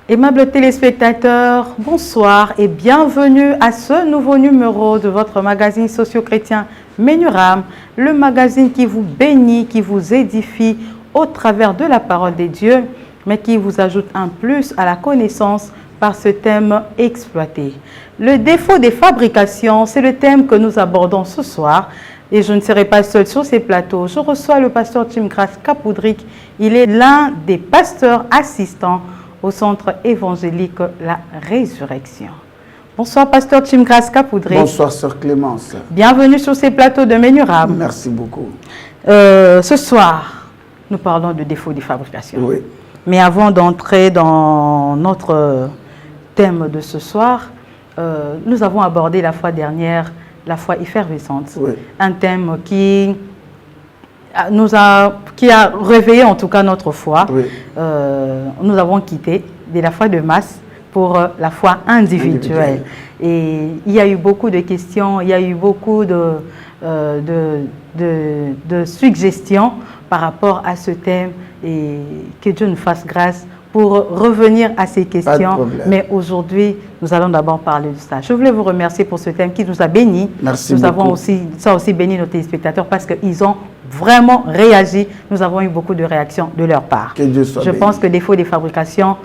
Aimables téléspectateurs, bonsoir et bienvenue à ce nouveau numéro de votre magazine socio-chrétien Menuram, le magazine qui vous bénit, qui vous édifie au travers de la parole de Dieu, mais qui vous ajoute un plus à la connaissance par ce thème exploité. Le défaut des fabrications, c'est le thème que nous abordons ce soir. Et je ne serai pas seul sur ces plateaux. Je reçois le pasteur Chimgras Kapoudrik. Il est l'un des pasteurs assistants au centre évangélique La Résurrection. Bonsoir, pasteur Chimgras Kapoudrik. Bonsoir, sœur Clémence. Bienvenue sur ces plateaux de Menuram. Merci beaucoup. Ce soir, nous parlons de défaut des fabrications. Oui. Mais avant d'entrer dans notre thème de ce soir, nous avons abordé la fois dernière la foi effervescente. Oui. Un thème qui a réveillé en tout cas notre foi. Oui. Nous avons quitté de la foi de masse pour la foi individuelle. Et il y a eu beaucoup de questions, il y a eu beaucoup de suggestions par rapport à ce thème, et que Dieu nous fasse grâce pour revenir à ces questions. Mais aujourd'hui, nous allons d'abord parler de ça. Je voulais vous remercier pour ce thème qui nous a bénis. Merci nous beaucoup. Avons aussi, ça a aussi béni nos téléspectateurs parce qu'ils ont vraiment réagi. Nous avons eu beaucoup de réactions de leur part. Que Dieu soit béni. Pense que défaut des fabrications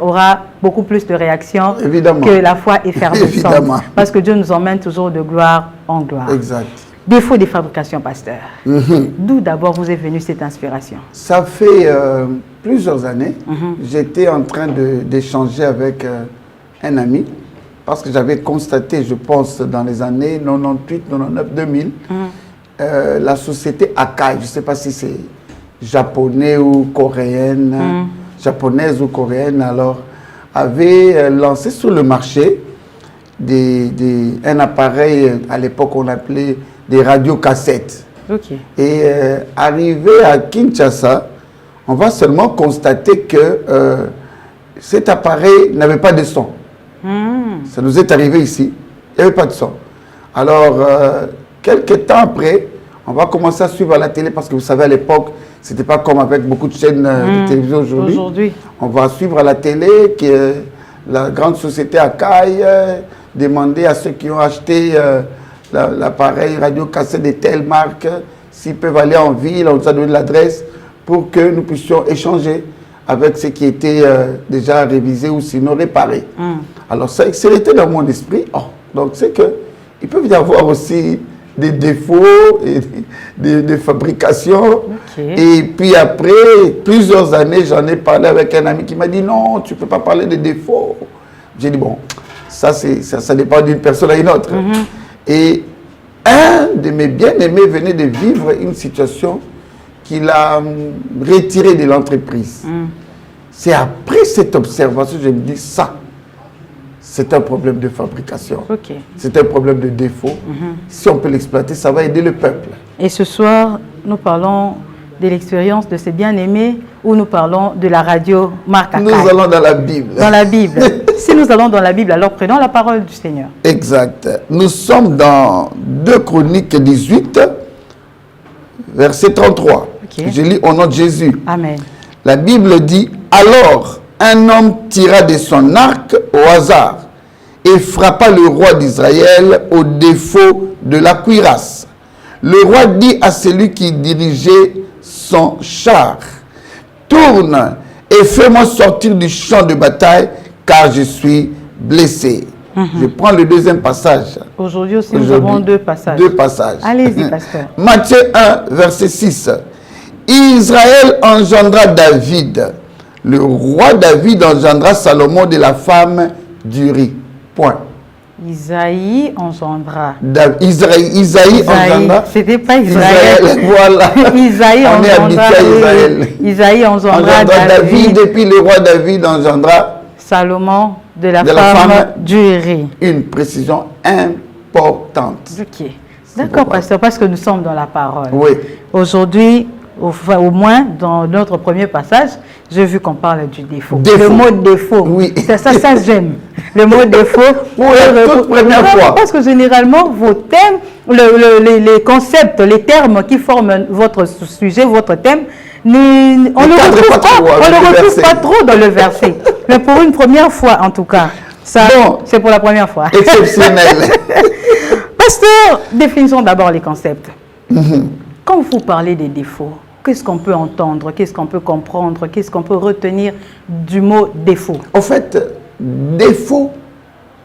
aura beaucoup plus de réactions Évidemment. Que la foi effervescente. Évidemment. Parce que Dieu nous emmène toujours de gloire en gloire. Exact. Défaut des fabrications, pasteur. D'où d'abord vous est venue cette inspiration? Ça fait plusieurs années. J'étais en train d'échanger avec un ami parce que j'avais constaté, je pense, dans les années 98, 99, 2000, la société Akai, je ne sais pas si c'est japonais ou coréenne, japonaise ou coréenne, alors avait lancé sur le marché un appareil, à l'époque on appelait des radiocassettes. Okay. Et arrivé à Kinshasa, on va seulement constater que cet appareil n'avait pas de son. Ça nous est arrivé ici, il n'y avait pas de son. Alors, quelques temps après, on va commencer à suivre à la télé, parce que vous savez, à l'époque, ce n'était pas comme avec beaucoup de chaînes de télévision aujourd'hui. On va suivre à la télé que la grande société Akai demandait à ceux qui ont acheté l'appareil radio-cassette de telle marque, s'ils peuvent aller en ville, on nous a donné l'adresse pour que nous puissions échanger avec ce qui était déjà révisé ou sinon réparé. Alors ça était dans mon esprit. Donc c'est qu'il peut y avoir aussi des défauts et des fabrications. Okay. Et puis après plusieurs années, j'en ai parlé avec un ami qui m'a dit non, tu ne peux pas parler de défauts. J'ai dit bon, ça dépend d'une personne à une autre. Et un de mes bien-aimés venait de vivre une situation qui l'a retiré de l'entreprise. C'est après cette observation que je me dis ça, c'est un problème de fabrication. Okay. C'est un problème de défaut. Si on peut l'exploiter, ça va aider le peuple. Et ce soir, nous parlons de l'expérience de ces bien-aimés ou nous parlons de la radio marque Akai? Nous allons dans la Bible. Dans la Bible. Si nous allons dans la Bible, alors prenons la parole du Seigneur. Exact. Nous sommes dans 2 Chroniques 18, verset 33. Okay. Je lis au nom de Jésus. Amen. La Bible dit, alors un homme tira de son arc au hasard et frappa le roi d'Israël au défaut de la cuirasse. Le roi dit à celui qui dirigeait son char, tourne et fais-moi sortir du champ de bataille car je suis blessé. Je prends le deuxième passage. Aujourd'hui aussi, nous avons deux passages. Deux passages. Allez-y, pasteur. Matthieu 1, verset 6. Israël engendra David. Le roi David engendra Salomon de la femme d'Uri. Point. Isaïe engendra. Isaïe engendra. C'était pas Israël. Voilà. Isaïe on est habitué à Israël. Isaïe engendra David. Et puis le roi David engendra Salomon de la femme d'Uri. Une précision importante. Ok. D'accord, pasteur, parce que nous sommes dans la parole. Oui. Aujourd'hui, au moins dans notre premier passage, j'ai vu qu'on parle du défaut. Le mot défaut. Oui. Ça j'aime. Le mot défaut. Pour la toute première fois. Parce que généralement, vos thèmes, les concepts, les termes qui forment votre sujet, votre thème, on ne le retrouve pas trop dans le verset. Mais pour une première fois, en tout cas. Ça, c'est pour la première fois. Exceptionnel. Pasteur, définissons d'abord les concepts. Quand vous parlez des défauts, qu'est-ce qu'on peut entendre, qu'est-ce qu'on peut comprendre, qu'est-ce qu'on peut retenir du mot défaut? En fait, défaut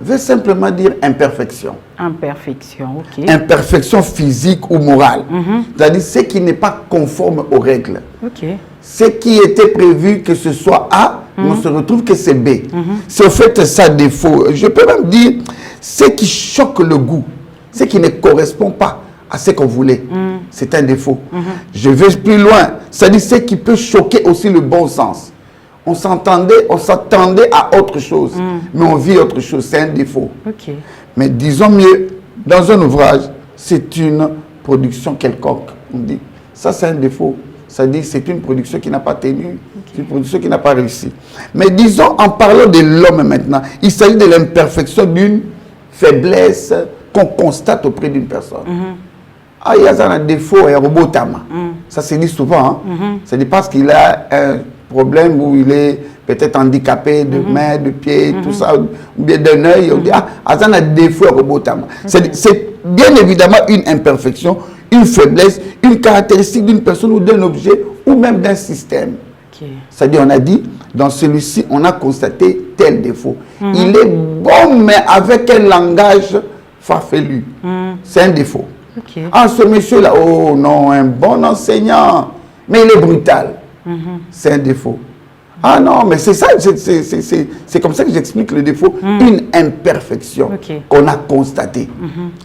veut simplement dire imperfection. Imperfection, ok. Imperfection physique ou morale. C'est-à-dire ce qui n'est pas conforme aux règles. Ok. Ce qui était prévu que ce soit A, on se retrouve que c'est B. C'est en fait ça défaut. Je peux même dire ce qui choque le goût, ce qui ne correspond pas à ce qu'on voulait. C'est un défaut. Je vais plus loin. C'est-à-dire ce qui peut choquer aussi le bon sens. On s'attendait à autre chose, mais on vit autre chose. C'est un défaut. Ok. Mais disons mieux, dans un ouvrage, c'est une production quelconque. On dit, ça c'est un défaut. C'est-à-dire c'est une production qui n'a pas tenu, c'est une production qui n'a pas réussi. Mais disons, en parlant de l'homme maintenant, il s'agit de l'imperfection d'une faiblesse qu'on constate auprès d'une personne. Ah, il y a un défaut, il y a un robot tama. Ça se dit souvent. C'est parce qu'il a un problème où il est peut-être handicapé de main, de pied, tout ça, ou bien d'un œil. On dit, ah, ça a un défaut, un robot tama. C'est bien évidemment une imperfection, une faiblesse, une caractéristique d'une personne ou d'un objet ou même d'un système. C'est-à-dire, on a dit, dans celui-ci, on a constaté tel défaut. Il est bon, mais avec un langage farfelu. C'est un défaut. Ah, ce monsieur-là, oh non, un bon enseignant, mais il est brutal. C'est un défaut. Ah non, mais c'est ça, c'est comme ça que j'explique le défaut. Une imperfection qu'on a constatée.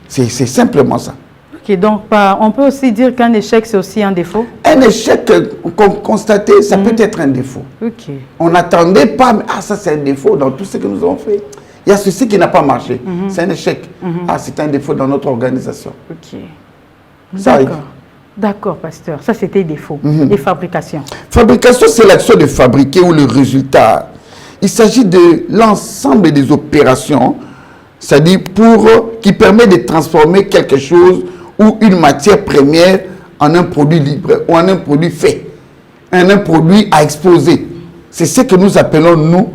C'est simplement ça. Ok, donc on peut aussi dire qu'un échec, c'est aussi un défaut? Un échec qu'on constatait, ça peut être un défaut. On n'attendait pas, mais ah, ça c'est un défaut dans tout ce que nous avons fait. Il y a ceci qui n'a pas marché. C'est un échec. Ah, c'est un défaut dans notre organisation. Ça arrive. D'accord, pasteur. Ça, c'était défaut. Et fabrication? Fabrication, c'est l'action de fabriquer ou le résultat. Il s'agit de l'ensemble des opérations, c'est-à-dire qui permet de transformer quelque chose ou une matière première en un produit libre ou en un produit fait, en un produit à exposer. C'est ce que nous appelons, nous,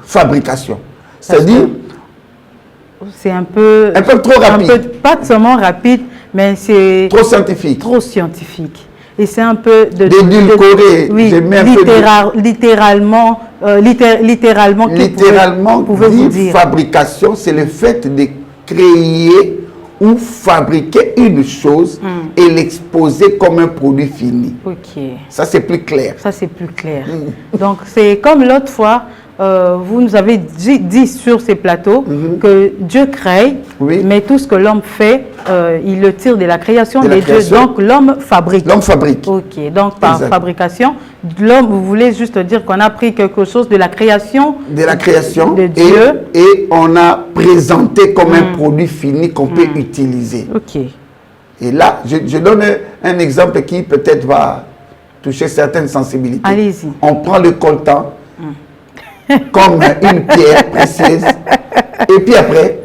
fabrication. C'est-à-dire... C'est un peu trop rapide. Pas seulement rapide, mais c'est... Trop scientifique. Trop scientifique. Et c'est un peu... d'édulcorer. Oui, littéralement, pouvez-vous dire fabrication, c'est le fait de créer ou fabriquer une chose et l'exposer comme un produit fini. Ça, c'est plus clair. Ça, c'est plus clair. Donc, c'est comme l'autre fois, vous nous avez dit sur ces plateaux que Dieu crée, mais tout ce que l'homme fait, il le tire de la création des dieux. Donc, l'homme fabrique. L'homme fabrique. Ok, donc par fabrication, l'homme, vous voulez juste dire qu'on a pris quelque chose de la création de Dieu et on a présenté comme un produit fini qu'on peut utiliser. Et là, je donne un exemple qui peut-être va toucher certaines sensibilités. Allez-y. On prend le coltan comme une pierre précieuse. Et puis après,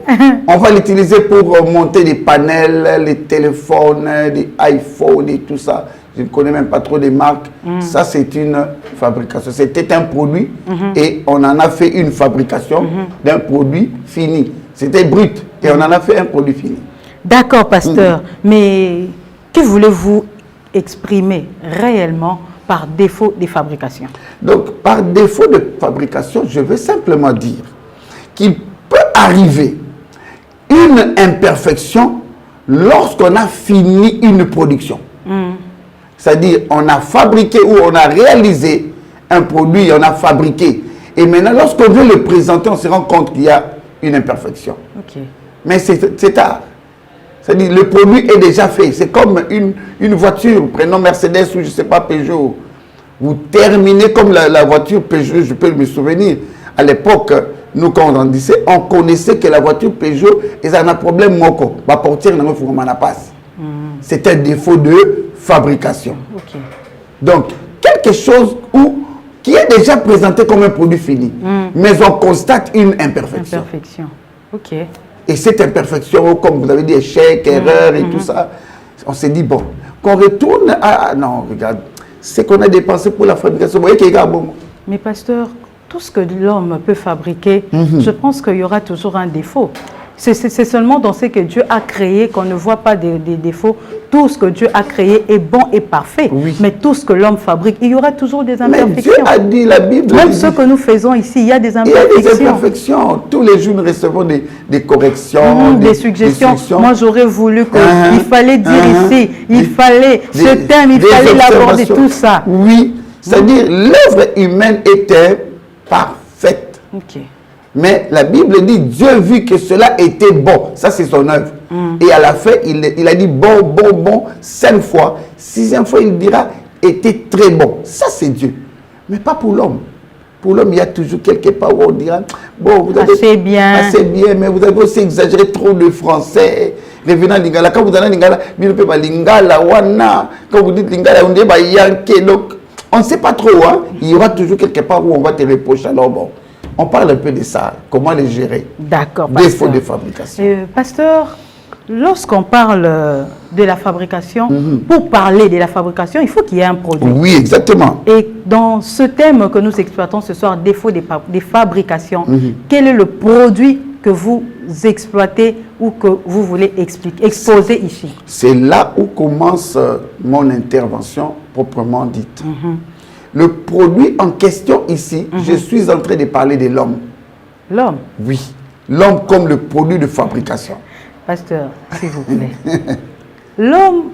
on va l'utiliser pour monter des panels, les téléphones, des iPhones et tout ça. Je ne connais même pas trop des marques. Ça, c'est une fabrication. C'était un produit et on en a fait une fabrication d'un produit fini. C'était brut et on en a fait un produit fini. D'accord, pasteur. Mais que voulez-vous exprimer réellement par défaut de fabrication? Donc, par défaut de fabrication, je veux simplement dire qu'il peut arriver une imperfection lorsqu'on a fini une production. C'est-à-dire, on a fabriqué ou on a réalisé un produit, on a fabriqué. Et maintenant, lorsqu'on veut le présenter, on se rend compte qu'il y a une imperfection. Mais c'est tard. C'est-à-dire, le produit est déjà fait. C'est comme une voiture, prenons Mercedes ou je ne sais pas, Peugeot. Vous terminez comme la voiture Peugeot, je peux me souvenir. À l'époque, nous, quand on grandissait, on connaissait que la voiture Peugeot, ils ont un problème moko. Va porter dans le passe. C'est un défaut de fabrication. Donc, quelque chose qui est déjà présenté comme un produit fini, mais on constate une imperfection. Et cette imperfection, comme vous avez dit, échec, erreur et tout ça, on s'est dit, bon, qu'on retourne à... Non, regarde, c'est qu'on a dépensé pour la fabrication. Vous voyez qu'il y a bon. Mais pasteur, tout ce que l'homme peut fabriquer, je pense qu'il y aura toujours un défaut. C'est seulement dans ce que Dieu a créé qu'on ne voit pas des défauts. Tout ce que Dieu a créé est bon et parfait. Mais tout ce que l'homme fabrique, il y aura toujours des imperfections. Mais Dieu a dit, la Bible... Même ce que nous faisons ici, il y a des imperfections. Il y a des imperfections. Tous les jours, nous recevons des corrections, des suggestions. Moi, j'aurais voulu qu'il fallait dire ici, il fallait ce thème, il fallait l'aborder, tout ça. Oui, c'est-à-dire l'œuvre humaine était parfaite. Mais la Bible dit, Dieu vit que cela était bon. Ça, c'est son œuvre. Et à la fin, il a dit bon, bon, bon, 5 fois. 6e fois, il dira, était très bon. Ça, c'est Dieu. Mais pas pour l'homme. Pour l'homme, il y a toujours quelque part où on dira, bon, vous avez assez bien, mais vous avez aussi exagéré trop le français. Revenant à Lingala. Quand vous allez à Lingala, Lingala, Wana. Quand vous dites Lingala, on dit Yanké. Donc, on ne sait pas trop. Hein? Il y aura toujours quelque part où on va te reprocher. Alors, bon. On parle un peu de ça, comment les gérer. D'accord, défaut de fabrication. Pasteur, lorsqu'on parle de la fabrication, pour parler de la fabrication, il faut qu'il y ait un produit. Oui, exactement. Et dans ce thème que nous exploitons ce soir, défaut des fabrications, quel est le produit que vous exploitez ou que vous voulez exposer ici? C'est là où commence mon intervention proprement dite. Le produit en question ici, je suis en train de parler de l'homme. L'homme? Oui. L'homme comme le produit de fabrication. Pasteur, s'il vous plaît. L'homme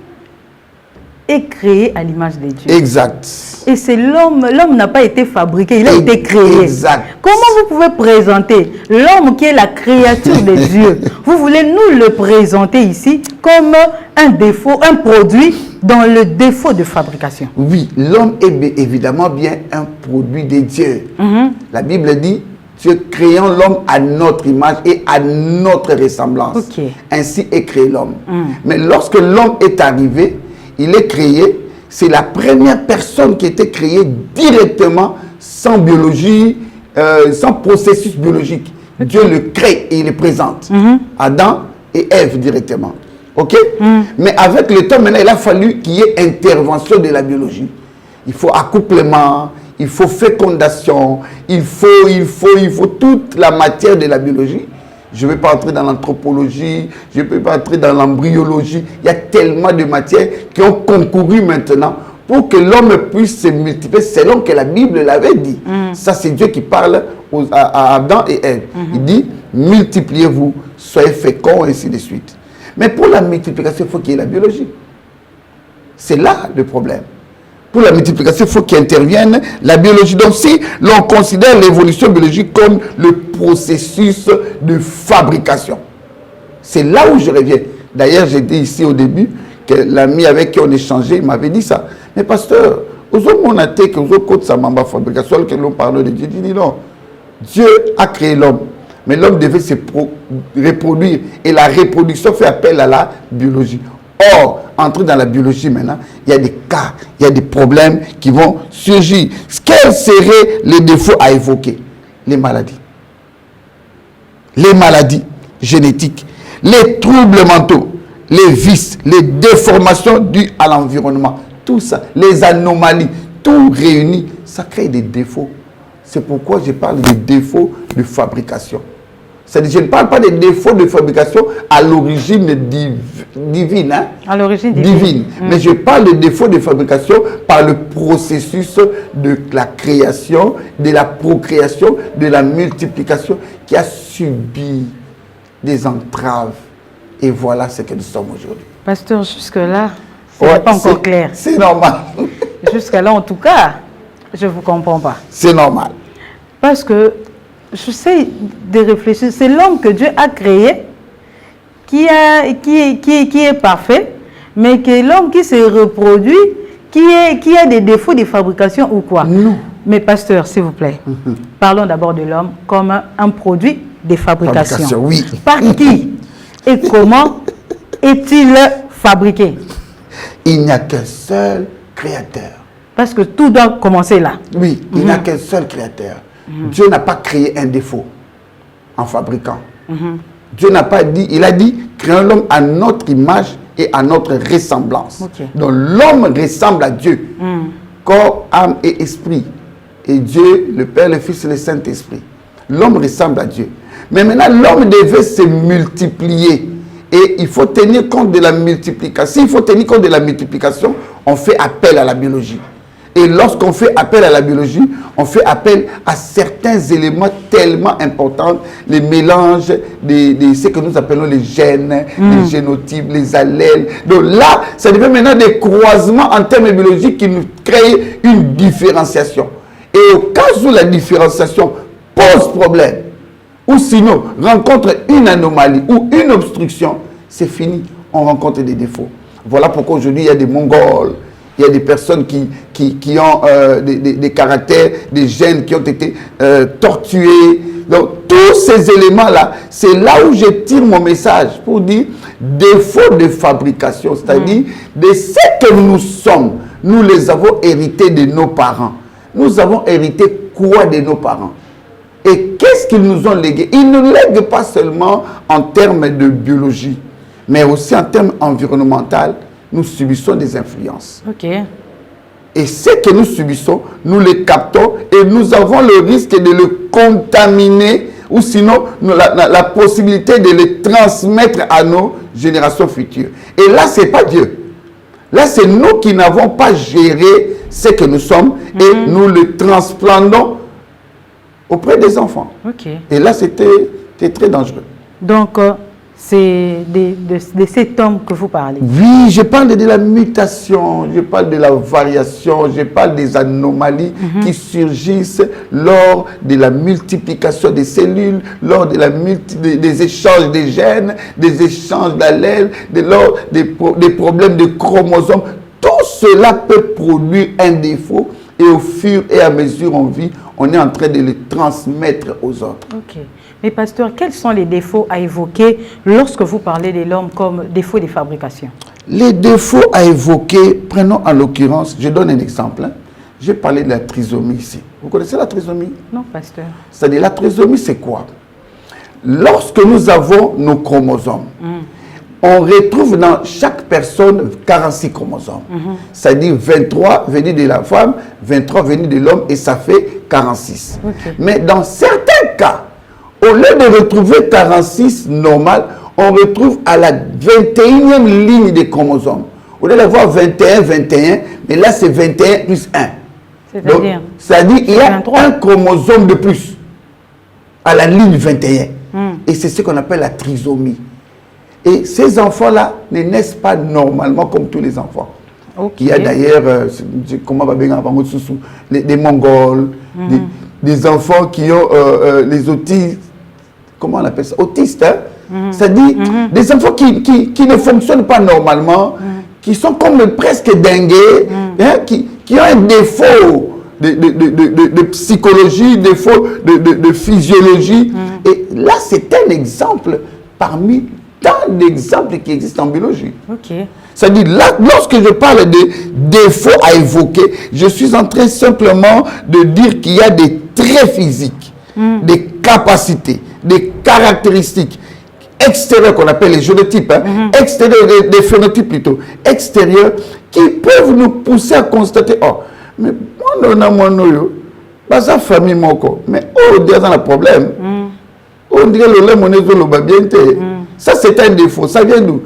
est créé à l'image de Dieu. Exact. Et c'est l'homme. L'homme n'a pas été fabriqué, il a été créé. Exact. Comment vous pouvez présenter l'homme qui est la créature de Dieu? Vous voulez nous le présenter ici comme un défaut, un produit dans le défaut de fabrication? Oui, l'homme est évidemment bien un produit de Dieu. La Bible dit, Dieu créant l'homme à notre image et à notre ressemblance. Ainsi est créé l'homme. Mais lorsque l'homme est arrivé, il est créé, c'est la première personne qui était créée directement, sans biologie, sans processus biologique. Dieu le crée et il le présente. Adam et Ève directement. Ok? Mais avec le temps, maintenant, il a fallu qu'il y ait intervention de la biologie. Il faut accouplement, il faut fécondation, il faut toute la matière de la biologie. Je ne vais pas entrer dans l'anthropologie, je ne peux pas entrer dans l'embryologie. Il y a tellement de matières qui ont concouru maintenant pour que l'homme puisse se multiplier selon que la Bible l'avait dit. Ça, c'est Dieu qui parle à Adam et Ève. Il dit, multipliez-vous, soyez féconds, et ainsi de suite. Mais pour la multiplication, il faut qu'il y ait la biologie. C'est là le problème. Pour la multiplication, il faut qu'intervienne la biologie. Donc, si l'on considère l'évolution biologique comme le processus de fabrication, c'est là où je reviens. D'ailleurs, j'ai dit ici au début que l'ami avec qui on échangeait, il m'avait dit ça. Mais pasteur, aux hommes, on a été que aux autres sa mamba fabrication, que l'on parle de Dieu, dit non. Dieu a créé l'homme. Mais l'homme devait se reproduire. Et la reproduction fait appel à la biologie. Or, entrer dans la biologie maintenant, il y a des cas, il y a des problèmes qui vont surgir. Quels seraient les défauts à évoquer? Les maladies. Les maladies génétiques, les troubles mentaux, les vices, les déformations dues à l'environnement. Tout ça, les anomalies, tout réuni, ça crée des défauts. C'est pourquoi je parle de défauts de fabrication. C'est-à-dire, je ne parle pas des défauts de fabrication à l'origine divine. Hein? À l'origine divine. Mais je parle des défauts de fabrication par le processus de la création, de la procréation, de la multiplication qui a subi des entraves. Et voilà ce que nous sommes aujourd'hui. Pasteur, jusque-là, ce n'est pas encore clair. C'est normal. Jusqu'à-là, en tout cas, je ne vous comprends pas. C'est normal. Parce que j'essaie de réfléchir. C'est l'homme que Dieu a créé qui est parfait, mais que l'homme qui se reproduit, qui a des défauts de fabrication ou quoi. Non. Mais pasteur, s'il vous plaît, parlons d'abord de l'homme comme un produit de fabrication. Oui. Par qui et comment est-il fabriqué? Il n'y a qu'un seul créateur. Parce que tout doit commencer là. Oui, il n'y a qu'un seul créateur. Dieu n'a pas créé un défaut en fabriquant. Dieu n'a pas dit, il a dit, créons l'homme à notre image et à notre ressemblance. Donc l'homme ressemble à Dieu, corps, âme et esprit. Et Dieu, le Père, le Fils et le Saint-Esprit. L'homme ressemble à Dieu. Mais maintenant, l'homme devait se multiplier. Et il faut tenir compte de la multiplication. S'il faut tenir compte de la multiplication, on fait appel à la biologie. Et lorsqu'on fait appel à la biologie, on fait appel à certains éléments tellement importants, les mélanges de ce que nous appelons les gènes, les génotypes, les allèles. Donc là, ça devient maintenant des croisements en termes biologiques qui nous créent une différenciation. Et au cas où la différenciation pose problème, ou sinon rencontre une anomalie ou une obstruction, c'est fini, on rencontre des défauts. Voilà pourquoi aujourd'hui il y a des Mongols, il y a des personnes qui ont des caractères, des gènes qui ont été tortués. Donc tous ces éléments-là, c'est là où je tire mon message pour dire défaut de fabrication, c'est-à-dire de ce que nous sommes, nous les avons hérités de nos parents. Nous avons hérité quoi de nos parents? Et qu'est-ce qu'ils nous ont légué? Ils ne lèguent pas seulement en termes de biologie, mais aussi en termes environnementaux. Nous subissons des influences. Et ce que nous subissons, nous les captons et nous avons le risque de le contaminer ou sinon la possibilité de le transmettre à nos générations futures. Et là, ce n'est pas Dieu. Là, c'est nous qui n'avons pas géré ce que nous sommes et nous le transplantons auprès des enfants. Et là, c'était très dangereux. Donc, c'est de cet homme que vous parlez. Oui, je parle de la mutation, je parle de la variation, je parle des anomalies qui surgissent lors de la multiplication des cellules, lors de des échanges des gènes, des échanges d'allèles, lors des problèmes de chromosomes. Tout cela peut produire un défaut et au fur et à mesure on vit, on est en train de le transmettre aux autres. Mais pasteur, quels sont les défauts à évoquer lorsque vous parlez de l'homme comme défaut de fabrication? Les défauts à évoquer, prenons en l'occurrence, je donne un exemple. J'ai parlé de la trisomie ici. Vous connaissez la trisomie? Non, pasteur. C'est-à-dire la trisomie, c'est quoi? Lorsque nous avons nos chromosomes, on retrouve dans chaque personne 46 chromosomes. C'est-à-dire 23 venus de la femme, 23 venus de l'homme et ça fait 46. Mais dans certains cas, au lieu de retrouver 46 normal, on retrouve à la 21e ligne des chromosomes. Au lieu d'avoir 21, 21, mais là c'est 21 plus 1. C'est-à-dire qu'il y a 23. Un chromosome de plus à la ligne 21. Et c'est ce qu'on appelle la trisomie. Et ces enfants-là ne naissent pas normalement comme tous les enfants. Il y a d'ailleurs, comment va bien des Mongols, des enfants qui ont les autistes, comment on appelle ça, autistes, hein? C'est-à-dire des enfants qui ne fonctionnent pas normalement, qui sont comme presque dingués, hein, qui ont un défaut de psychologie, défaut de physiologie. Et là, c'est un exemple parmi tant d'exemples qui existent en biologie. C'est-à-dire, là, lorsque je parle de défauts à évoquer, je suis en train simplement de dire qu'il y a des traits physiques, des capacités, des caractéristiques extérieures qu'on appelle les génotypes, extérieurs, des phénotypes plutôt, extérieurs, qui peuvent nous pousser à constater, oh, mais moi, non, ça famille, mais oh, il y a un problème. Oh, On dirait le lait monézo le babiente. Ça, c'est un défaut. Ça vient d'où?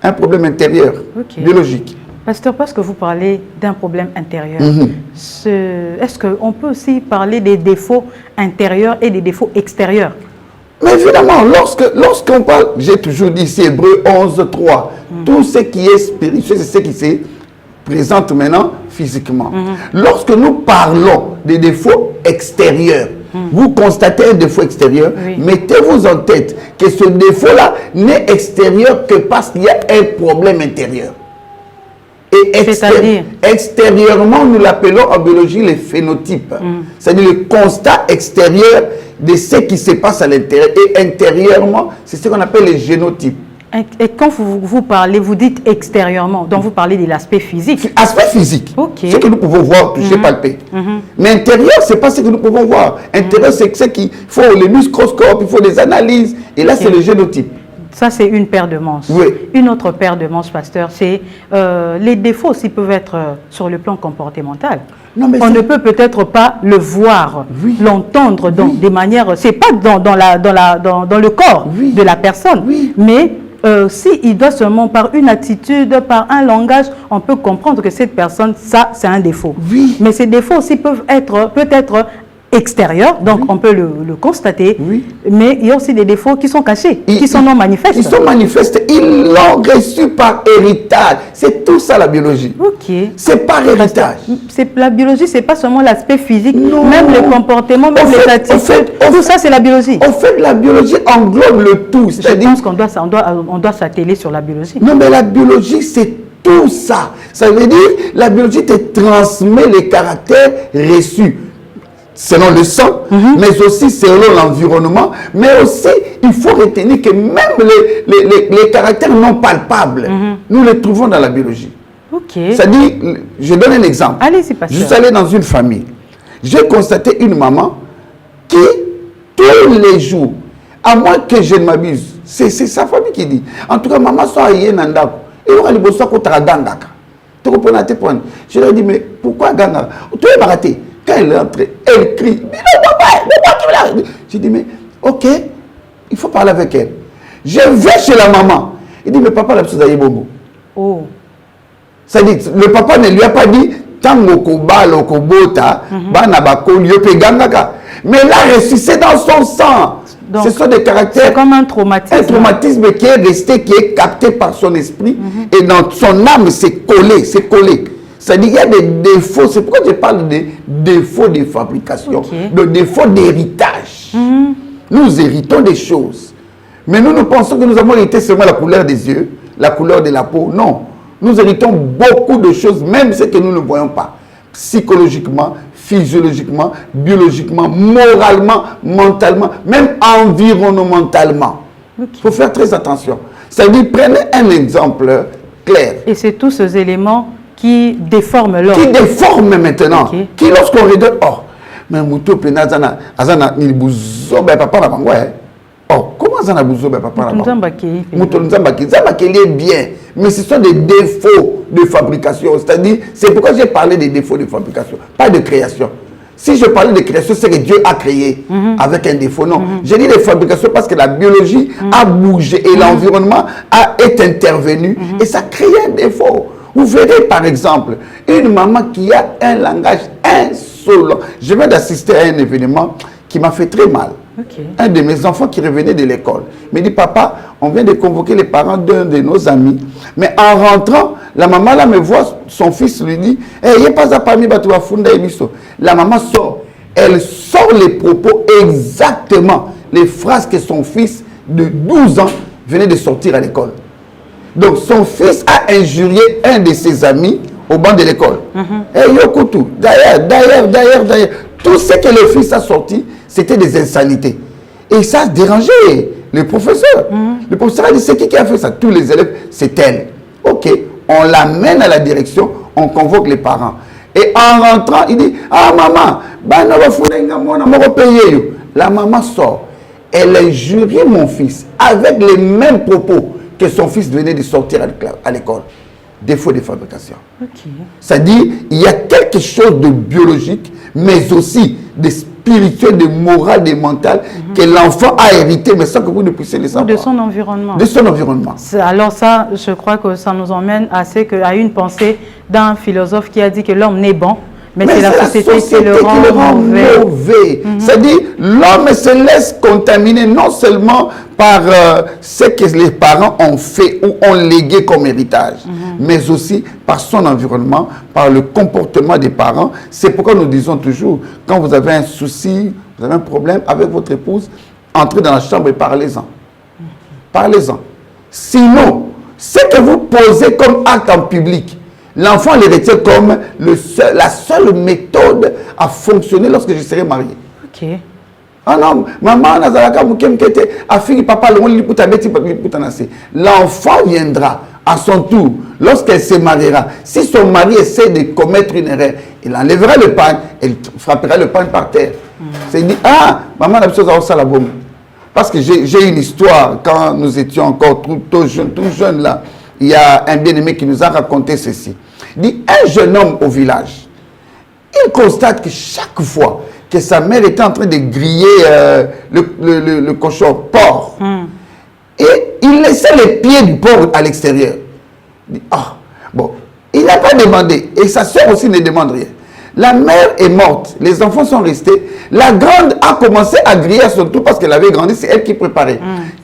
Un problème intérieur, biologique. Pasteur, parce que vous parlez d'un problème intérieur, est-ce qu'on peut aussi parler des défauts intérieurs et des défauts extérieurs? Mais évidemment, lorsqu'on parle, j'ai toujours dit ici, Hébreux 11, 3, tout ce qui est spirituel, c'est ce qui se présente maintenant physiquement. Lorsque nous parlons des défauts extérieurs, vous constatez un défaut extérieur, mettez-vous en tête que ce défaut-là n'est extérieur que parce qu'il y a un problème intérieur. Et extérieurement, nous l'appelons en biologie les phénotypes. C'est-à-dire le constat extérieur de ce qui se passe à l'intérieur. Et intérieurement, c'est ce qu'on appelle les génotypes. Et quand vous parlez, vous dites extérieurement, donc vous parlez de l'aspect physique. Aspect physique, ce que nous pouvons voir, toucher, palper. Mais intérieur, ce n'est pas ce que nous pouvons voir. Intérieur, c'est ce qu'il faut, les microscopes, il faut des analyses. Et là, c'est le génotype. Ça, c'est une paire de manches. Une autre paire de manches, pasteur, c'est les défauts aussi peuvent être sur le plan comportemental. Non, mais on ne peut peut-être pas le voir, l'entendre des manières... C'est pas dans le corps de la personne, mais s'il doit seulement par une attitude, par un langage, on peut comprendre que cette personne, ça, c'est un défaut. Mais ces défauts aussi peuvent être peut-être extérieurs, donc on peut le constater, mais il y a aussi des défauts qui sont cachés, qui sont non manifestes. Ils sont manifestes, ils l'ont reçu par héritage. C'est tout ça la biologie. C'est par héritage. La biologie, c'est pas seulement l'aspect physique, même le comportement, même les attitudes, tout ça c'est la biologie. En fait, la biologie englobe le tout. Je pense qu'on doit s'atteler sur la biologie. Non, mais la biologie, c'est tout ça. Ça veut dire, la biologie te transmet les caractères reçus. Selon le sang, mais aussi selon l'environnement, mais aussi, il faut retenir que même les caractères non palpables, nous les trouvons dans la biologie. C'est-à-dire, je donne un exemple. Allez-y, pasteur. Je suis allé dans une famille. J'ai constaté une maman qui, tous les jours, à moins que je ne m'abuse, c'est sa famille qui dit, en tout cas, maman soit yé nandako, et on a les besoins qu'on t'a gangaka. Je leur ai dit, mais pourquoi gangaka? Tu es baraté. Quand elle est entrée, elle crie. J'ai dit, mais ok, il faut parler avec elle. Je vais chez la maman. Il dit, mais papa, la chose a bongo. C'est-à-dire, le papa ne lui a pas dit, tango koba, lokobota, banabako, liope gangaka. Mais là, c'est dans son sang. Donc, ce sont des caractères. C'est comme un traumatisme. Un traumatisme qui est resté, qui est capté par son esprit. Et dans son âme, c'est collé, c'est collé. C'est-à-dire qu'il y a des défauts, c'est pourquoi je parle de défauts de fabrication, de défauts d'héritage. Nous héritons des choses. Mais nous pensons que nous avons hérité seulement la couleur des yeux, la couleur de la peau. Non. Nous héritons beaucoup de choses, même ce que nous ne voyons pas. Psychologiquement, physiologiquement, biologiquement, moralement, mentalement, même environnementalement. Il faut faire très attention. C'est-à-dire, prenez un exemple clair. Et c'est tous ces éléments qui déforme l'homme. Qui déforme maintenant. Qui lorsqu'on redonne, mais Moutou Penazana, Azana Nilbouzo, papa la bangwa. Comment Azana Bouzo, papa la bangwa? Moutou Nzambaki. Nzambaki est bien, mais ce sont des défauts de fabrication. C'est-à-dire, c'est pourquoi j'ai parlé des défauts de fabrication, pas de création. Si je parlais de création, c'est que Dieu a créé avec un défaut. Non, j'ai dit de fabrication parce que la biologie a bougé et l'environnement est intervenu et ça crée un défaut. Vous verrez par exemple une maman qui a un langage insolent. Je viens d'assister à un événement qui m'a fait très mal. Un de mes enfants qui revenait de l'école me dit, papa, on vient de convoquer les parents d'un de nos amis. Mais en rentrant, la maman là me voit, son fils lui dit, il n'y a pas à parmi Funda Ebiso. La maman sort. Elle sort les propos exactement, les phrases que son fils de 12 ans venait de sortir à l'école. Donc, son fils a injurié un de ses amis au banc de l'école. D'ailleurs, tout ce que le fils a sorti, c'était des insanités. Et ça a dérangé le professeur. Le professeur a dit, c'est qui a fait ça? Tous les élèves, c'est elle. Ok, on l'amène à la direction, on convoque les parents. Et en rentrant, il dit, maman, la maman sort. Elle a injurié mon fils avec les mêmes propos que son fils venait de sortir à l'école. Défaut de fabrication. C'est-à-dire, il y a quelque chose de biologique, mais aussi de spirituel, de moral, de mental que l'enfant a hérité, mais sans que vous ne puissiez le savoir. De son environnement. De son environnement. Alors ça, je crois que ça nous emmène à une pensée d'un philosophe qui a dit que l'homme n'est bon, mais c'est la société qui le rend mauvais. C'est-à-dire, l'homme se laisse contaminer non seulement par ce que les parents ont fait ou ont légué comme héritage, mais aussi par son environnement, par le comportement des parents. C'est pourquoi nous disons toujours, quand vous avez un souci, vous avez un problème avec votre épouse, entrez dans la chambre et parlez-en. Parlez-en. Sinon, ce que vous posez comme acte en public, l'enfant le retient comme la seule méthode à fonctionner lorsque je serai marié. Ok. Ah non, maman, l'enfant viendra à son tour, lorsqu'elle se mariera. Si son mari essaie de commettre une erreur, il enlèvera le pain, il frappera le pain par terre. C'est dit, ah, maman, la bombe. Parce que j'ai une histoire, quand nous étions encore tout jeunes là, il y a un bien-aimé qui nous a raconté ceci. Il dit, un jeune homme au village, il constate que chaque fois que sa mère était en train de griller le cochon porc, et il laissait les pieds du porc à l'extérieur. Il dit, ah, bon, il n'a pas demandé, et sa soeur aussi ne demande rien. La mère est morte, les enfants sont restés. La grande a commencé à griller à son tour parce qu'elle avait grandi, c'est elle qui préparait.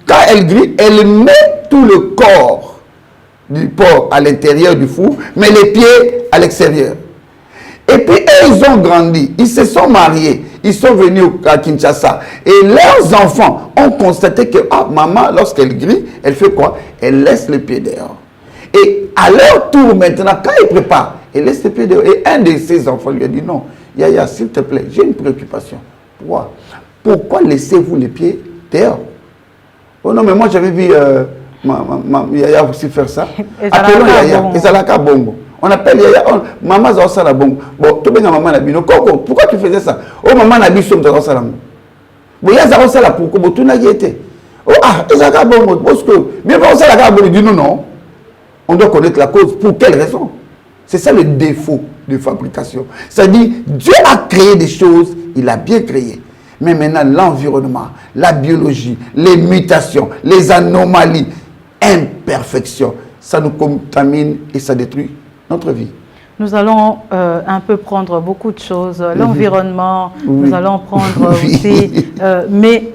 Quand elle grille, elle met tout le corps du porc à l'intérieur du four, mais les pieds à l'extérieur. Et puis, eux, ils ont grandi, ils se sont mariés, ils sont venus à Kinshasa. Et leurs enfants ont constaté que, ah, maman, lorsqu'elle grille, elle fait quoi? Elle laisse les pieds dehors. Et à leur tour, maintenant, quand ils préparent, elle laisse les pieds dehors. Et un de ses enfants lui a dit, non, Yaya, s'il te plaît, j'ai une préoccupation. Pourquoi laissez-vous les pieds dehors? Oh non, mais moi, j'avais vu Yaya aussi faire ça. Appelons Yaya. Ezalaka Bongo. On appelle Yaya. Maman Zaosa la Bongo. Bon, tu bien maman Nabino. Coco, pourquoi tu faisais ça? Oh, maman Nabiso, tu as ça la Bongo. Bon, Yaya Zaosa la pourquoi? Bon, tu n'as pas été. Oh, ah, Ezalaka Bongo. Parce que, bien, on sait la Bongo. Il dit non, non. On doit connaître la cause. Pour quelle raison? C'est ça le défaut de fabrication. C'est-à-dire, Dieu a créé des choses, il a bien créé. Mais maintenant, l'environnement, la biologie, les mutations, les anomalies, imperfections, ça nous contamine et ça détruit notre vie. Nous allons un peu prendre beaucoup de choses, l'environnement, nous allons prendre aussi, mais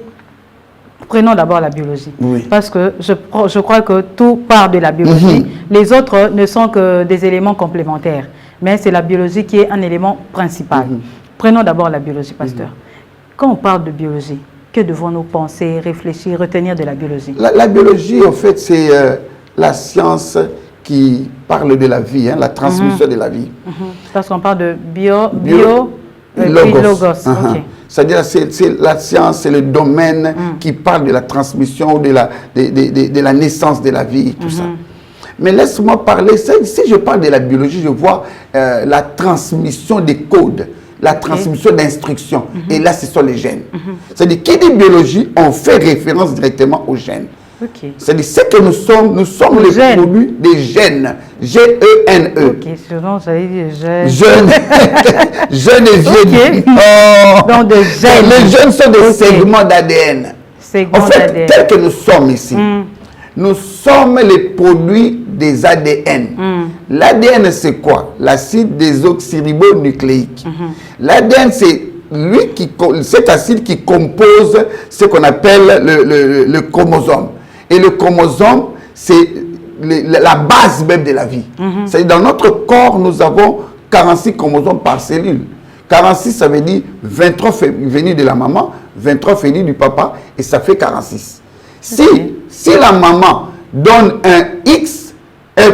prenons d'abord la biologie, parce que je crois que tout part de la biologie. Les autres ne sont que des éléments complémentaires, mais c'est la biologie qui est un élément principal. Prenons d'abord la biologie, pasteur. Quand on parle de biologie, que devons-nous penser, réfléchir, retenir de la biologie? La biologie, en fait, c'est la science qui parle de la vie, hein, la transmission de la vie. Parce qu'on parle de logos. Okay. C'est-à-dire c'est la science, c'est le domaine qui parle de la transmission, de la naissance de la vie et tout ça. Mais laisse-moi parler, si je parle de la biologie, je vois la transmission des codes, la transmission d'instructions. Et là, ce sont les gènes. C'est-à-dire, qui dit biologie, on fait référence directement aux gènes. C'est-à-dire, ce que nous sommes les produits des gènes. G-E-N-E. Ok, sinon, ça veut dire gènes. Jeunes et vieux. Donc, de gènes. Les gènes sont des segments d'ADN. En fait, tel que nous sommes ici, nous sommes les produits des ADN. L'ADN, c'est quoi? L'acide désoxyribonucléique. L'ADN, c'est cet acide qui compose ce qu'on appelle le chromosome. Et le chromosome, c'est la base même de la vie. C'est-à-dire, dans notre corps, nous avons 46 chromosomes par cellule. 46, ça veut dire 23 venus de la maman, 23 venus du papa, et ça fait 46. Si la maman donne un X,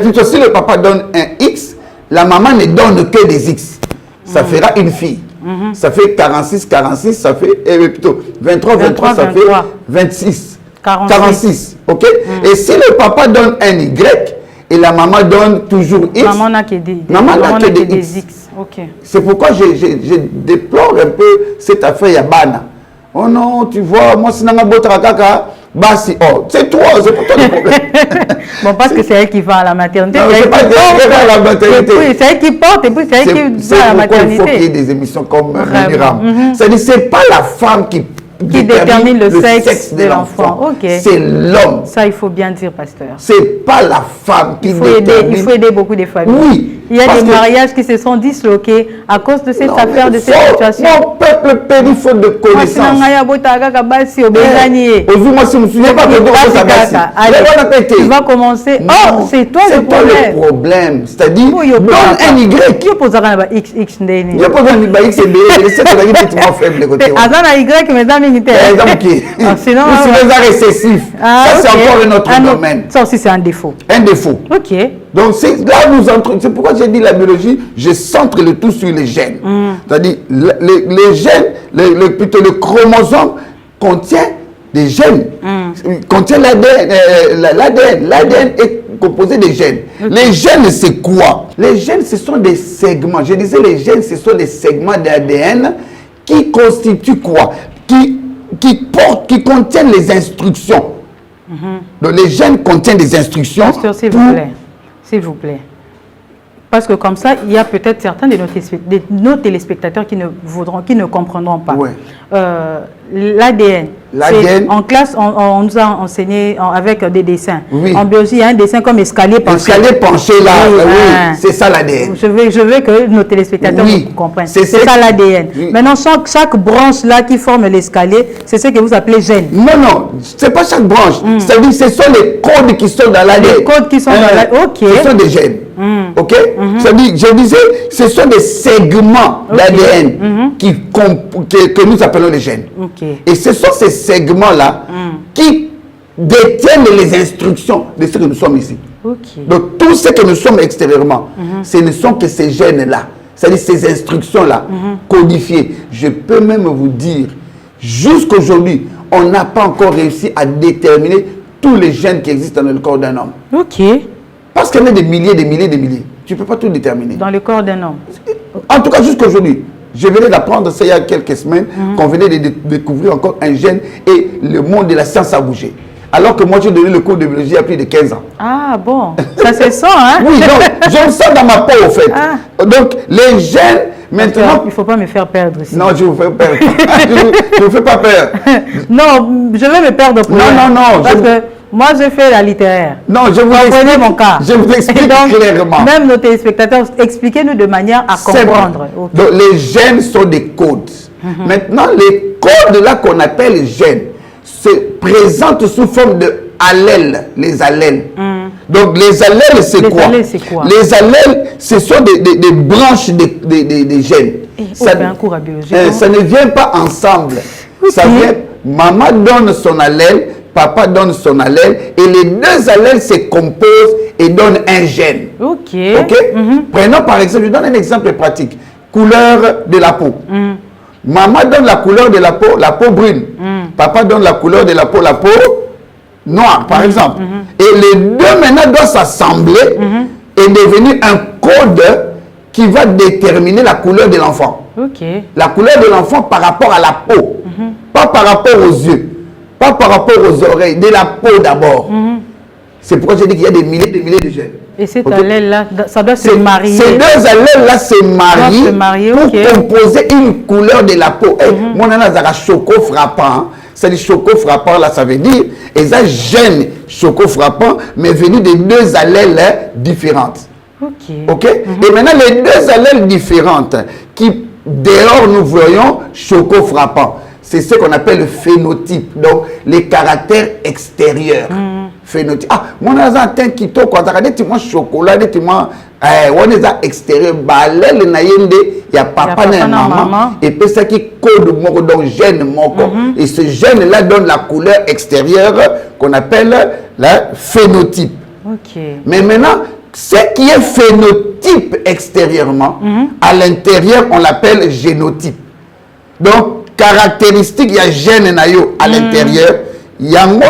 plutôt si le papa donne un X, la maman ne donne que des X. Ça fera une fille. Ça fait 46, 46, ça fait, plutôt 23, 23, ça fait 26. 46, ok? Et si le papa donne un Y, et la maman donne toujours X, maman n'a que des X. Okay. C'est pourquoi je déplore un peu cette affaire Yabana. Oh non, tu vois, moi, si je Bah si, oh, c'est toi, c'est pour toi le problème. Bon, parce que c'est elle qui va à la maternité. Non, c'est pas elle qui va à la maternité. Oui, c'est elle qui porte et puis c'est elle qui va à la maternité. Il faut qu'il y ait des émissions comme Meniram. C'est-à-dire, c'est pas la femme qui détermine le sexe de l'enfant. Ok. C'est l'homme. Ça, il faut bien dire, pasteur. C'est pas la femme qui détermine. Il faut aider beaucoup de familles. Oui. Il y a des mariages qui se sont disloqués à cause de cette affaire, de cette situation. Mon peuple périt faute de connaissances. Moi, si je me souviens pas de tu vas commencer. Oh, c'est toi le problème. C'est-à-dire, donne un Y. Qui pose un X, X, il y a pas un X, c'est B. C'est ça qui est faible de côté. Azana Y, mais dans l'unité. Sinon, c'est les récessifs. Ça, c'est encore un autre domaine. Ça aussi, c'est un défaut. Un défaut. Ok. Donc, là, nous entrons. C'est pourquoi j'ai dit la biologie, je centre le tout sur les gènes. C'est-à-dire, les gènes, plutôt le chromosome contient des gènes, contient l'ADN. L'ADN est composé de gènes. Les gènes, c'est quoi? Les gènes, ce sont des segments. Je disais, les gènes, ce sont des segments d'ADN qui constituent quoi? Qui contiennent les instructions. Donc, les gènes contiennent des instructions. Pasteur, s'il vous plaît. S'il vous plaît. Parce que comme ça, il y a peut-être certains de nos téléspectateurs qui ne comprendront pas. Ouais. L'ADN. En classe, on nous a enseigné avec des dessins. Oui. En biologie, il y a un dessin comme escalier penché. Escalier penché là, oui, c'est ça l'ADN. Je veux que nos téléspectateurs comprennent. C'est ça l'ADN. Oui. Maintenant, chaque branche là qui forme l'escalier, c'est ce que vous appelez gène. Non, c'est pas chaque branche. C'est-à-dire, ce sont les codes qui sont dans l'ADN. Les codes qui sont dans l'ADN. Ok. Ce sont des gènes. Ok. C'est-à-dire, je disais, ce sont des segments d'ADN que nous appelons les gènes. Okay. Et ce sont ces segments-là qui détiennent les instructions de ce que nous sommes ici. Okay. Donc, tout ce que nous sommes extérieurement, ce ne sont que ces gènes-là, c'est-à-dire ces instructions-là, codifiées. Je peux même vous dire, jusqu'aujourd'hui, on n'a pas encore réussi à déterminer tous les gènes qui existent dans le corps d'un homme. Ok. Parce qu'il y en a des milliers, des milliers, des milliers. Tu ne peux pas tout déterminer. Dans le corps d'un homme. En tout cas, jusqu'aujourd'hui. Je venais d'apprendre ça il y a quelques semaines qu'on venait de découvrir encore un gène et le monde de la science a bougé. Alors que moi, j'ai donné le cours de biologie il y a plus de 15 ans. Ah bon, ça se sent, hein? Oui, donc, je le sens dans ma peau, au fait. Ah. Donc, les gènes, maintenant... Il ne faut pas me faire perdre ici. Non, je ne vous fais perdre. Je ne vous fais pas peur. Non, je vais me perdre pour Non. Parce que moi, je fais la littéraire. Non, je vous explique. Mon cas. Je vous explique donc, clairement. Même nos téléspectateurs, expliquez-nous de manière à comprendre. Okay. Donc, les gènes sont des codes. Maintenant, les codes là qu'on appelle gènes se présentent sous forme de allèles, les allèles. Donc, les allèles, c'est quoi? Les allèles, ce sont des branches des gènes. Ça, un cours à biologie. Ça ne vient pas ensemble. Okay. Ça vient, maman donne son allèle, papa donne son allèle, et les deux allèles se composent et donnent un gène. Ok. Prenons par exemple, je donne un exemple pratique. Couleur de la peau. Maman donne la couleur de la peau brune. Papa donne la couleur de la peau noire, par exemple. Et les deux maintenant doivent s'assembler et devenir un code qui va déterminer la couleur de l'enfant. Okay. La couleur de l'enfant par rapport à la peau, pas par rapport aux yeux, pas par rapport aux oreilles, de la peau d'abord. C'est pourquoi j'ai dit qu'il y a des milliers de gènes. Et cet allèle-là, ça doit se marier. Ces deux allèles-là se marient pour composer une couleur de la peau. Mon nana, ça choco frappant. C'est du choco frappant, là, ça veut dire, et ça gène choco frappant, mais venu de deux allèles différentes. Ok. Et maintenant, les deux allèles différentes qui, dehors, nous voyons choco frappant. C'est ce qu'on appelle le phénotype, donc les caractères extérieurs. Phénotype. Ah, mon azantin qui to quand tu dis moi chocolat, tu moi on est à extérieur, balel na yende, il y a papa et maman et puis ça qui code mon donc gène mon et ce gène là donne la couleur extérieure qu'on appelle le phénotype. OK. Mais maintenant ce qui est phénotype extérieurement, à l'intérieur on l'appelle génotype. Donc caractéristique, il y a gène nayo à l'intérieur. Donc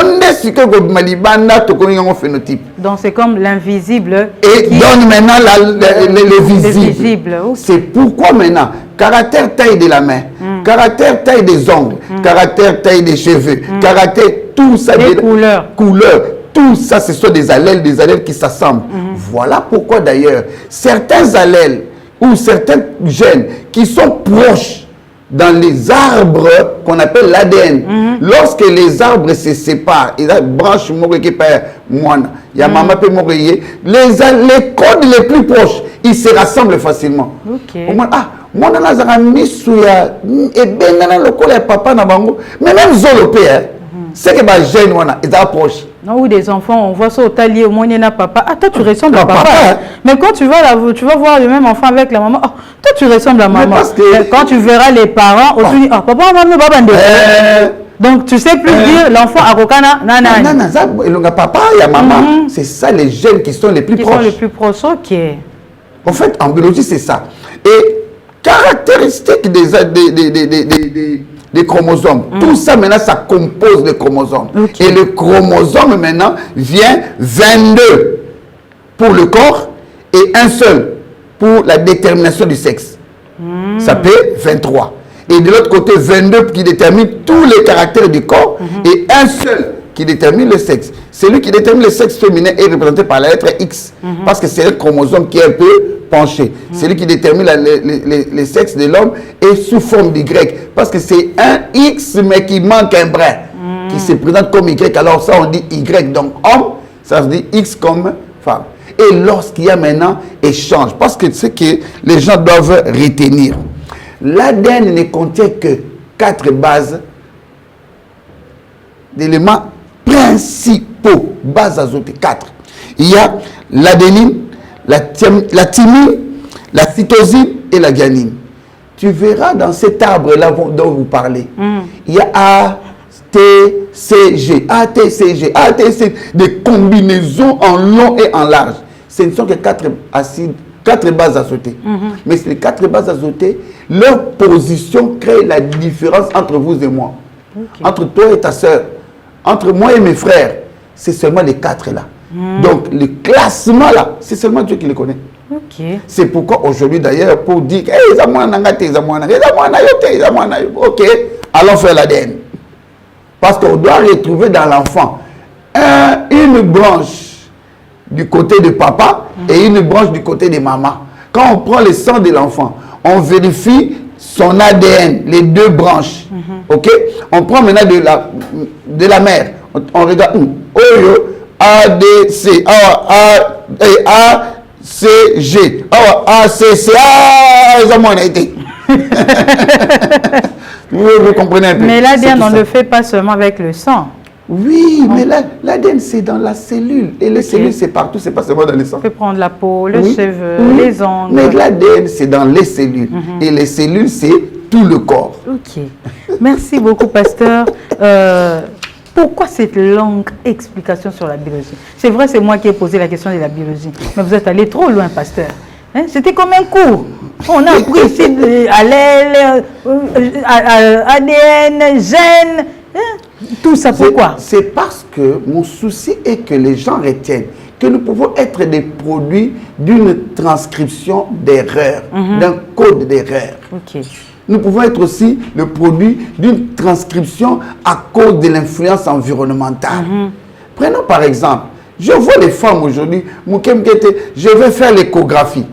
c'est comme l'invisible. Et donne maintenant le visible. Okay. C'est pourquoi maintenant, caractère taille de la main, caractère taille des ongles, caractère taille des cheveux, caractère, tout ça. Les couleurs. Tout ça, ce sont des allèles qui s'assemblent. Voilà pourquoi d'ailleurs, certains allèles ou certains gènes qui sont proches dans les arbres qu'on appelle l'ADN, lorsque les arbres se séparent, il y a branche qui perd moine, il y a maman peut mourir, les codes les plus proches, ils se rassemblent facilement. Au moins, moi, je suis mis sous et bien le papa na bango, mais même zolopé, c'est que les gènes ils approchent. Non, ou des enfants, on voit ça au talier, au moins il y a papa. Ah, toi tu ressembles à papa. Mais quand tu vas voir le même enfant avec la maman, oh, toi tu ressembles à maman. Quand tu verras les parents, tu dis, oh, papa, maman, papa, donc tu sais plus dire l'enfant à Rokana, il y a papa, il y a maman. C'est ça les gènes qui sont les plus proches. Qui sont les plus proches, ok. En fait, en biologie, c'est ça. Et caractéristiques des chromosomes. Tout ça, maintenant, ça compose le chromosome. Et le chromosome, maintenant, vient 22 pour le corps et un seul pour la détermination du sexe. Ça fait 23. Et de l'autre côté, 22 qui détermine tous les caractères du corps et un seul qui détermine le sexe. Celui qui détermine le sexe féminin est représenté par la lettre X. Parce que c'est le chromosome qui est un peu penché. Celui qui détermine le sexe de l'homme est sous forme d'Y. Parce que c'est un X mais qui manque un brin. Qui se présente comme Y. Alors ça on dit Y. Donc homme, ça se dit X comme femme. Et lorsqu'il y a maintenant échange, parce que c'est ce que les gens doivent retenir. L'ADN ne contient que 4 bases d'éléments principaux, bases azotées, 4. Il y a l'adénine, la thymine, la cytosine et la guanine. Tu verras dans cet arbre-là dont vous parlez, il y a A, T, C, G, A, T, C, G, A, T, C, des combinaisons en long et en large. Ce ne sont que 4 acides, 4 bases azotées. Mais ces 4 bases azotées, leur position crée la différence entre vous et moi. Entre toi et ta soeur. Entre moi et mes frères, c'est seulement les 4 là. Donc le classement là, c'est seulement Dieu qui le connaît. C'est pourquoi aujourd'hui d'ailleurs, pour dire ok, allons faire l'ADN. Parce qu'on doit retrouver dans l'enfant une branche du côté de papa et une branche du côté de maman. Quand on prend le sang de l'enfant, on vérifie son ADN, les 2 branches. Ok? On prend maintenant de la mère. On regarde A, D, C, A, C, G, A, C, C, on a été. Vous comprenez un peu? Mais l'ADN, on ne le fait pas seulement avec le sang. Oui, mais l'ADN, c'est dans la cellule. Et les cellules, c'est partout, c'est pas seulement dans le sang. On peut prendre la peau, le cheveu, les ongles. Mais l'ADN, c'est dans les cellules. Et les cellules, c'est tout le corps. Ok. Merci beaucoup, pasteur. Pourquoi cette longue explication sur la biologie? C'est vrai, c'est moi qui ai posé la question de la biologie. Mais vous êtes allé trop loin, pasteur. Hein? C'était comme un cours. On a appris ici allèle, ADN, gènes. Tout ça, pourquoi? C'est parce que mon souci est que les gens retiennent que nous pouvons être des produits d'une transcription d'erreur, d'un code d'erreur. Nous pouvons être aussi le produit d'une transcription à cause de l'influence environnementale. Prenons par exemple, je vois les femmes aujourd'hui, je vais faire l'échographie.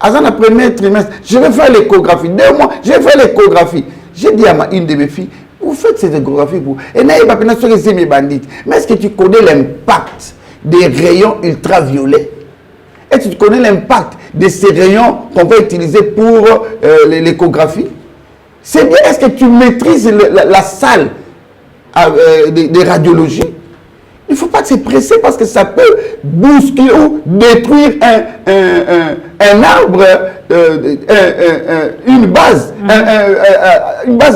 Avant le premier trimestre, je vais faire l'échographie. 2 mois, je vais faire l'échographie. J'ai dit à une de mes filles, vous faites cette échographie pour... Et mais est-ce que tu connais l'impact des rayons ultraviolets? Est-ce que tu connais l'impact de ces rayons qu'on va utiliser pour l'échographie? C'est bien, est-ce que tu maîtrises la salle de radiologie? Il ne faut pas se presser parce que ça peut bousculer ou détruire un arbre, une base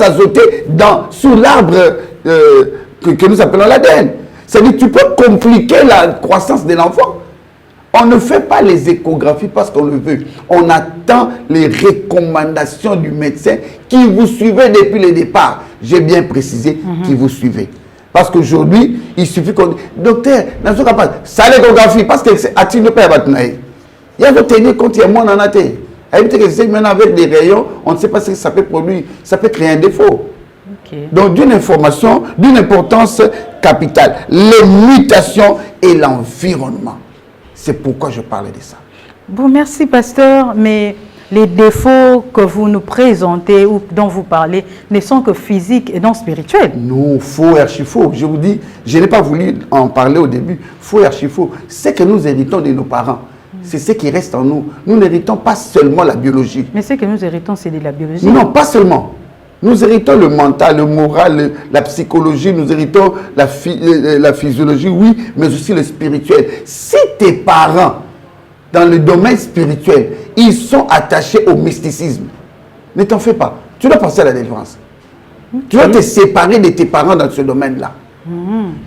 azotée sous l'arbre que nous appelons l'ADN. C'est-à-dire que tu peux compliquer la croissance de l'enfant. On ne fait pas les échographies parce qu'on le veut. On attend les recommandations du médecin qui vous suivait depuis le départ. J'ai bien précisé qui vous suivait. Parce qu'aujourd'hui, il suffit qu'on dise, docteur, ça l'échographie, parce que c'est à ne pas il y a tenir compte, il y a moins en athée. Maintenant avec des rayons, on ne sait pas ce que ça peut produire, ça peut créer un défaut. Okay. Donc d'une information, d'une importance capitale. Les mutations et l'environnement. C'est pourquoi je parlais de ça. Bon, merci pasteur, mais les défauts que vous nous présentez ou dont vous parlez ne sont que physiques et non spirituels. Non, faux et archi-faux. Je vous dis, je n'ai pas voulu en parler au début. Faux et archi-faux. C'est que nous héritons de nos parents. C'est ce qui reste en nous. Nous n'héritons pas seulement la biologie. Mais ce que nous héritons, c'est de la biologie. Non, pas seulement. Nous héritons le mental, le moral, la psychologie, nous héritons la physiologie, oui, mais aussi le spirituel. Si tes parents, dans le domaine spirituel, ils sont attachés au mysticisme, ne t'en fais pas. Tu dois penser à la délivrance. Okay. Tu dois te séparer de tes parents dans ce domaine-là.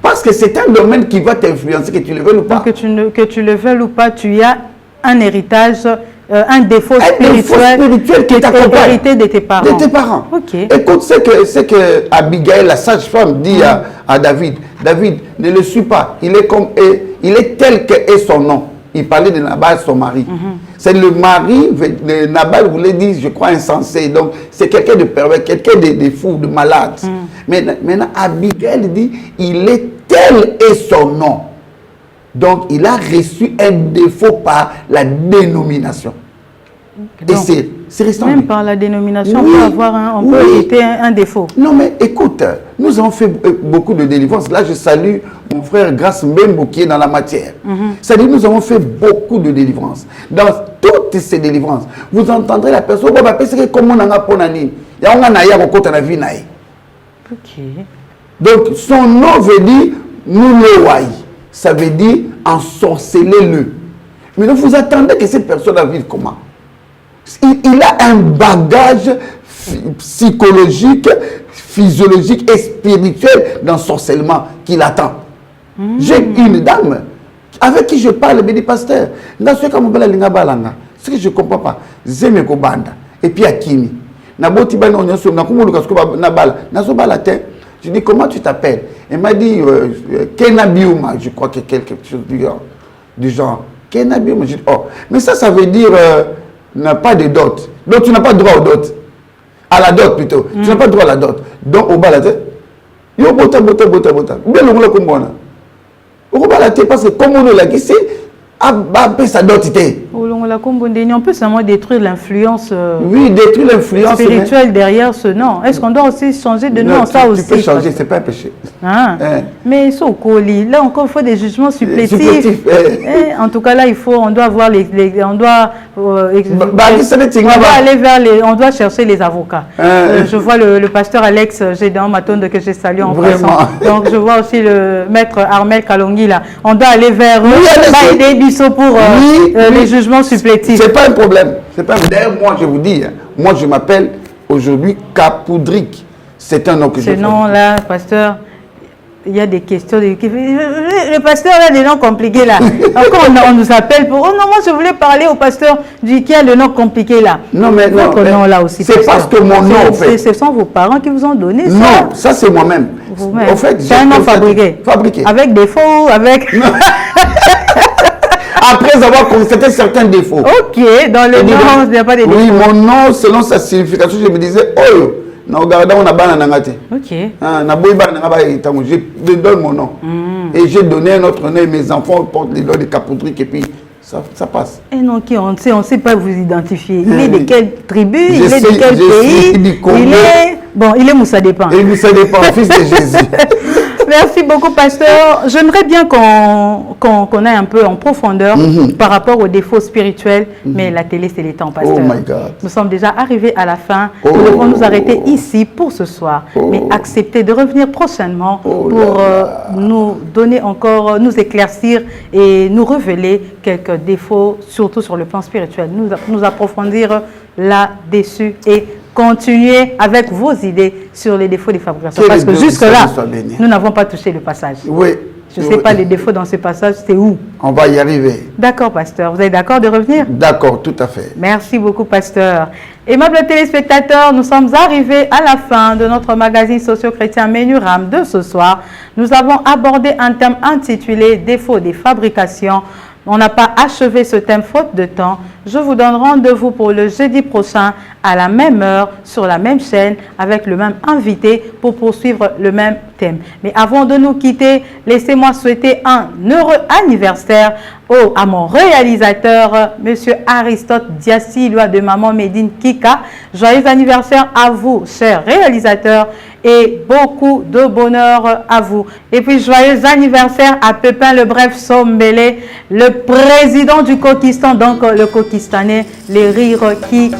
Parce que c'est un domaine qui va t'influencer, que tu le veuilles ou pas. Donc que tu le veuilles ou pas, tu as un héritage, un défaut spirituel qui t'accompagne. Hérité de tes parents. De tes parents. Okay. Écoute, c'est que Abigail, la sage-femme, dit à David, David, ne le suis pas. Il est tel que est son nom. Il parlait de Nabal, son mari. C'est le mari de Nabal, voulait dire, je crois, insensé. Donc, c'est quelqu'un de pervers, quelqu'un de fou, de malade. Mais maintenant, Abigail dit, il est tel est son nom. Donc, il a reçu un défaut par la dénomination. Donc, et c'est restant. Même par la dénomination, oui, on peut éviter un défaut. Non, mais écoute, nous avons fait beaucoup de délivrance. Là, je salue mon frère Grâce Mbembo qui est dans la matière. C'est-à-dire, nous avons fait beaucoup de délivrance. Dans toutes ces délivrances, vous entendrez la personne, comment on a ponani. Il y a un vie. Donc, son nom veut dire nous le voyons. Ça veut dire ensorcelez-le. Mais donc, vous attendez que cette personne va vivre comment? Il a un bagage psychologique, physiologique et spirituel d'ensorcellement qui l'attend. J'ai une dame avec qui je parle, me dit pasteur, ce que je ne comprends pas, Zemeko Banda, et puis Akimi. Je dis comment tu t'appelles? Elle m'a dit Kenabiuma, je crois que quelque chose du genre. Kenabiuma, je dis oh, mais ça veut dire n'a pas de dot. Donc tu n'as pas droit au dot. À la dot plutôt. Tu n'as pas droit à la dot. Donc au bas la tête. Yo bota. Bien le roule comme bon. Au bas la tête parce que comme on l'a dit, c'est sa dot. On peut seulement détruire l'influence spirituelle derrière ce nom. Est-ce qu'on doit aussi changer de nom? Ça aussi. Tu peux changer, c'est pas un péché. Mais ça, là encore, il faut des jugements supplétifs. En tout cas, là, on doit voir on doit chercher les avocats. Je vois le pasteur Alex Gédéon Matonde que j'ai salué en passant. Donc, je vois aussi le maître Armel Kalongi là. On doit aller vers eux, aider Bissot pour les jugements supplétifs. C'est pas un problème. D'ailleurs, moi, je vous dis, moi, je m'appelle aujourd'hui Capoudric. C'est un nom que je Ce nom-là, pasteur, il y a des questions. Le pasteur a des noms compliqués là. Encore, on nous appelle pour. Oh non, moi, je voulais parler au pasteur qui a le nom compliqué là. Non, mais non. Nom, là aussi, c'est parce que mon nom, en fait. Ce sont vos parents qui vous ont donné ça. Non, ça, c'est moi-même. En fait, c'est un nom fabriqué. Avec des faux, avec. Après avoir constaté certains défauts. Ok, dans le nom, il n'y a pas de défauts. Oui, mon nom, selon sa signification, je me disais, oh, on a banane. Ok. Je donne mon nom. Et j'ai donné un autre nom et mes enfants portent les noms de Capoudric et puis ça passe. Et non, on ne sait pas vous identifier. Il est de quelle tribu, il est de quel pays. Il est Moussa Dépend. Et Moussa Dépend, fils de Jésus. Merci beaucoup, pasteur. J'aimerais bien qu'on aille un peu en profondeur par rapport aux défauts spirituels, mais la télé, c'est les temps, pasteur. Oh my God. Nous sommes déjà arrivés à la fin. Nous devons nous arrêter ici pour ce soir, mais accepter de revenir prochainement pour nous donner encore, nous éclaircir et nous révéler quelques défauts, surtout sur le plan spirituel. Nous approfondir là-dessus et continuer avec vos idées sur les défauts des fabrications. Parce que jusque-là, nous n'avons pas touché le passage. Oui. Je ne sais pas les défauts dans ce passage, c'est où? On va y arriver. D'accord, pasteur. Vous êtes d'accord de revenir? D'accord, tout à fait. Merci beaucoup, pasteur. Aimables téléspectateurs, nous sommes arrivés à la fin de notre magazine socio-chrétien Menuram de ce soir. Nous avons abordé un thème intitulé « Défauts des fabrications ». On n'a pas achevé ce thème faute de temps. Je vous donne rendez-vous pour le jeudi prochain à la même heure sur la même chaîne avec le même invité pour poursuivre le même thème. Mais avant de nous quitter, laissez-moi souhaiter un heureux anniversaire à mon réalisateur, Monsieur Aristote Diassi, loi de Maman Médine Kika. Joyeux anniversaire à vous, chers réalisateurs, et beaucoup de bonheur à vous. Et puis, joyeux anniversaire à Pépin le Bref Sombele, le président du Kokistan, donc le Kokistanais, les rires qui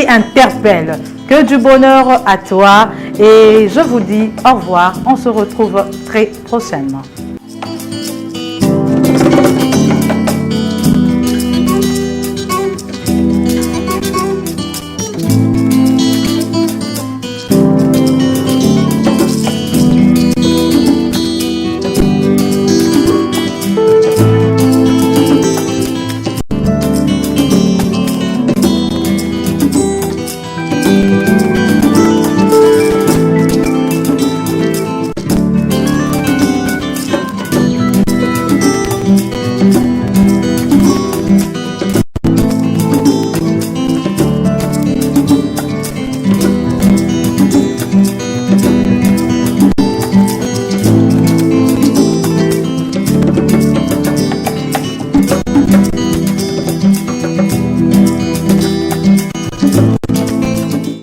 interpellent. Que du bonheur à toi et je vous dis au revoir. On se retrouve très prochainement.